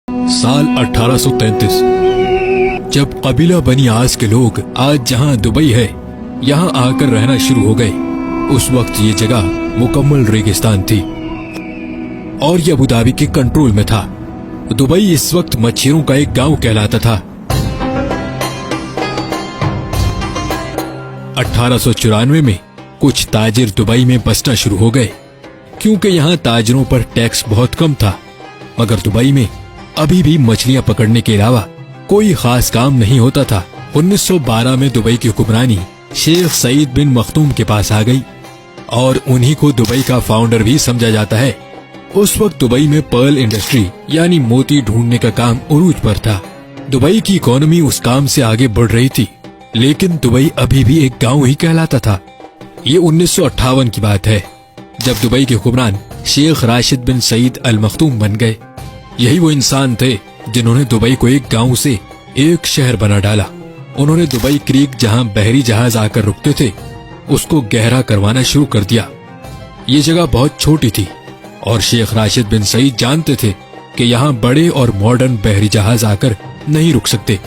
साल 1833 जब कबीला बनी आस के लोग आज जहां दुबई है यहां आकर रहना शुरू हो गए, उस वक्त ये जगह मुकम्मल रेगिस्तान थी और ये अबू धाबी के कंट्रोल में था। दुबई इस वक्त मच्छरों का एक गांव कहलाता था। 1894 में कुछ ताजिर दुबई में बसना शुरू हो गए क्योंकि यहाँ ताजिरों पर टैक्स बहुत कम था। मगर दुबई में अभी भी मछलियां पकड़ने के अलावा कोई खास काम नहीं होता था। 1912 में दुबई की हुक्मरानी शेख सईद बिन मखदूम के पास आ गई और उन्हीं को दुबई का फाउंडर भी समझा जाता है। उस वक्त दुबई में पर्ल इंडस्ट्री यानी मोती ढूंढने का काम उरूज पर था। दुबई की इकोनॉमी उस काम से आगे बढ़ रही थी, लेकिन दुबई अभी भी एक गांव ही कहलाता था। ये 1958 की बात है जब दुबई के हुक्मरान शेख राशिद बिन सईद अल मखदूम बन गए। यही वो इंसान थे जिन्होंने दुबई को एक गांव से एक शहर बना डाला। उन्होंने दुबई क्रीक जहां बहरी जहाज आकर रुकते थे उसको गहरा करवाना शुरू कर दिया। ये जगह बहुत छोटी थी और शेख राशिद बिन सईद जानते थे कि यहाँ बड़े और मॉडर्न बहरी जहाज आकर नहीं रुक सकते।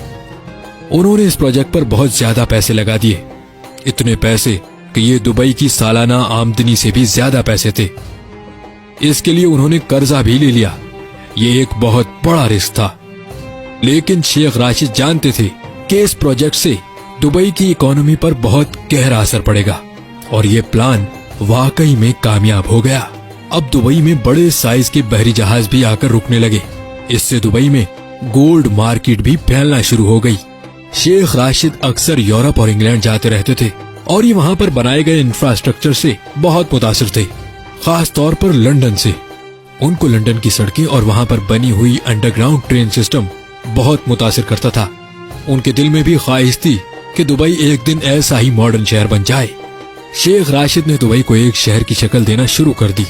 उन्होंने इस प्रोजेक्ट पर बहुत ज्यादा पैसे लगा दिए, इतने पैसे कि ये दुबई की सालाना आमदनी से भी ज्यादा पैसे थे। इसके लिए उन्होंने कर्जा भी ले लिया। ये एक बहुत बड़ा रिस्क था, लेकिन शेख राशिद जानते थे कि इस प्रोजेक्ट से दुबई की इकोनॉमी पर बहुत गहरा असर पड़ेगा और ये प्लान वाकई में कामयाब हो गया। अब दुबई में बड़े साइज के बहरी जहाज भी आकर रुकने लगे। इससे दुबई में गोल्ड मार्केट भी फैलना शुरू हो गई। शेख राशिद अक्सर यूरोप और इंग्लैंड जाते रहते थे और ये वहां पर बनाए गए इंफ्रास्ट्रक्चर से बहुत मुतासिर थे, खास तौर पर लंदन से। उनको लंदन की सड़कें और वहां पर बनी हुई अंडरग्राउंड ट्रेन सिस्टम बहुत मुतासिर करता था। उनके दिल में भी ख्वाहिश थी कि दुबई एक दिन ऐसा ही मॉडर्न शहर बन जाए। शेख राशिद ने दुबई को एक शहर की शक्ल देना शुरू कर दी।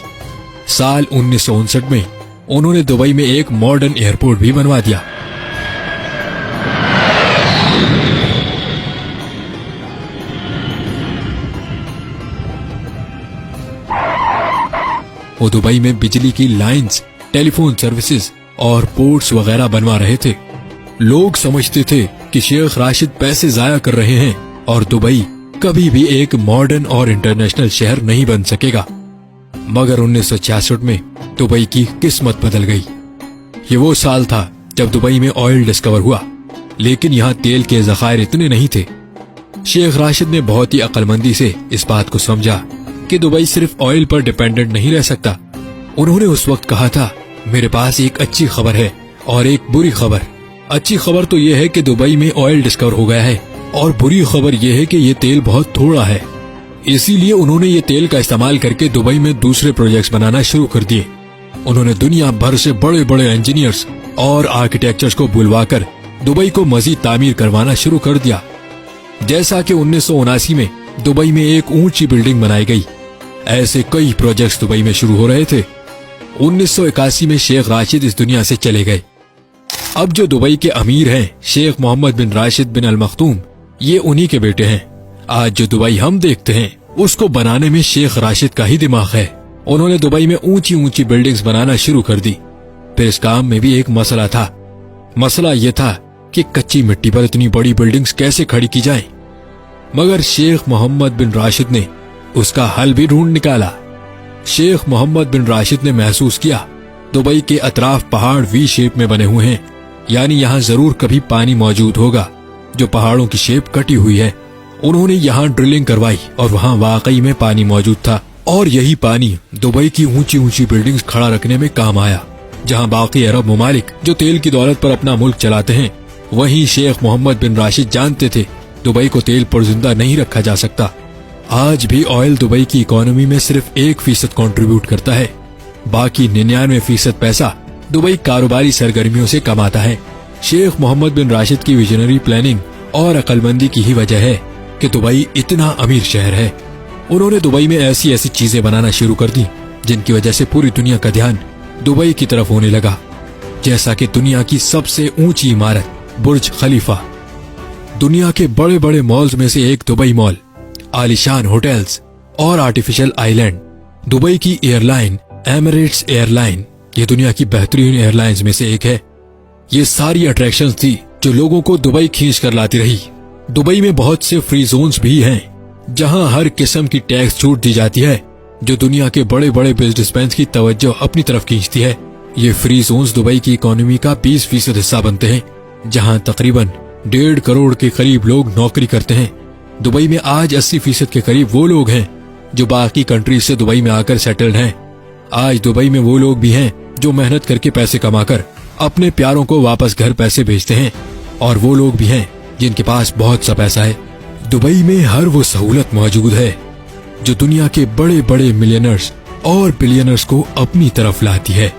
साल 1959 में उन्होंने दुबई में एक मॉडर्न एयरपोर्ट भी बनवा दिया। वो दुबई में बिजली की लाइंस, टेलीफोन सर्विसेज और पोर्ट्स वगैरह बनवा रहे थे। लोग समझते थे कि शेख राशिद पैसे जाया कर रहे हैं और दुबई कभी भी एक मॉडर्न और इंटरनेशनल शहर नहीं बन सकेगा। मगर 1966 में दुबई की किस्मत बदल गई। ये वो साल था जब दुबई में ऑयल डिस्कवर हुआ, लेकिन यहाँ तेल के ज़खायर इतने नहीं थे। शेख राशिद ने बहुत ही अक्लमंदी से इस बात को समझा कि दुबई सिर्फ ऑयल पर डिपेंडेंट नहीं रह सकता। उन्होंने उस वक्त कहा था, मेरे पास एक अच्छी खबर है और एक बुरी खबर। अच्छी खबर तो ये है कि दुबई में ऑयल डिस्कवर हो गया है और बुरी खबर ये है कि ये तेल बहुत थोड़ा है। इसीलिए उन्होंने ये तेल का इस्तेमाल करके दुबई में दूसरे प्रोजेक्ट्स बनाना शुरू कर दिए। उन्होंने दुनिया भर से बड़े बड़े इंजीनियर्स और आर्किटेक्चर्स को बुलवाकर दुबई को मजीद तामीर करवाना शुरू कर दिया। जैसा कि 1979 में दुबई में एक ऊंची बिल्डिंग बनाई गई, ऐसे कई प्रोजेक्ट्स दुबई में शुरू हो रहे थे। 1981 में शेख राशिद इस दुनिया से चले गए। अब जो दुबई के अमीर हैं शेख मोहम्मद बिन राशिद बिन अल मखदूम, ये उन्हीं के बेटे हैं। आज जो दुबई हम देखते हैं उसको बनाने में शेख राशिद का ही दिमाग है। उन्होंने दुबई में ऊंची ऊंची बिल्डिंग्स बनाना शुरू कर दी। फिर इस काम में भी एक मसला था। मसला ये था कि कच्ची मिट्टी पर इतनी बड़ी बिल्डिंग्स कैसे खड़ी की जाएं। मगर शेख मोहम्मद बिन राशिद ने उसका हल भी ढूंढ निकाला। शेख मोहम्मद बिन राशिद ने महसूस किया दुबई के अतराफ पहाड़ वी शेप में बने हुए हैं, यानी यहाँ जरूर कभी पानी मौजूद होगा जो पहाड़ों की शेप कटी हुई है। उन्होंने यहाँ ड्रिलिंग करवाई और वहाँ वाकई में पानी मौजूद था और यही पानी दुबई की ऊंची ऊंची बिल्डिंग्स खड़ा रखने में काम आया। जहाँ बाकी अरब ममालिक जो तेल की दौलत पर अपना मुल्क चलाते हैं, वहीं शेख मोहम्मद बिन राशिद जानते थे दुबई को तेल पर जिंदा नहीं रखा जा सकता। आज भी ऑयल दुबई की इकोनॉमी में सिर्फ 1% कंट्रीब्यूट करता है, बाकी 99% पैसा दुबई कारोबारी सरगर्मियों से कमाता है। शेख मोहम्मद बिन राशिद की विजनरी प्लानिंग और अक्लमंदी की ही वजह है कि दुबई इतना अमीर शहर है। उन्होंने दुबई में ऐसी ऐसी चीजें बनाना शुरू कर दी जिनकी वजह से पूरी दुनिया का ध्यान दुबई की तरफ होने लगा, जैसा कि दुनिया की सबसे ऊंची इमारत बुर्ज खलीफा, दुनिया के बड़े बड़े मॉल्स में से एक दुबई मॉल, आलीशान होटल्स और आर्टिफिशियल आइलैंड। दुबई की एयरलाइन एमिरेट्स एयरलाइन, ये दुनिया की बेहतरीन एयरलाइंस में से एक है। ये सारी अट्रैक्शंस थी जो लोगों को दुबई खींच कर लाती रही। दुबई में बहुत से फ्री जोन्स भी हैं, जहां हर किस्म की टैक्स छूट दी जाती है, जो दुनिया के बड़े बड़े बिजनेसमैन की तवज्जो अपनी तरफ खींचती है। ये फ्री जोन्स दुबई की इकोनॉमी का 20% हिस्सा बनते हैं, जहां तकरीबन 1.5 करोड़ के करीब लोग नौकरी करते हैं। दुबई में आज 80% के करीब वो लोग हैं जो बाकी कंट्रीज से दुबई में आकर सेटल्ड हैं। आज दुबई में वो लोग भी हैं जो मेहनत करके पैसे कमाकर अपने प्यारों को वापस घर पैसे भेजते हैं, और वो लोग भी हैं जिनके पास बहुत सा पैसा है। दुबई में हर वो सहूलत मौजूद है जो दुनिया के बड़े बड़े मिलियनर्स और बिलियनर्स को अपनी तरफ लाती है।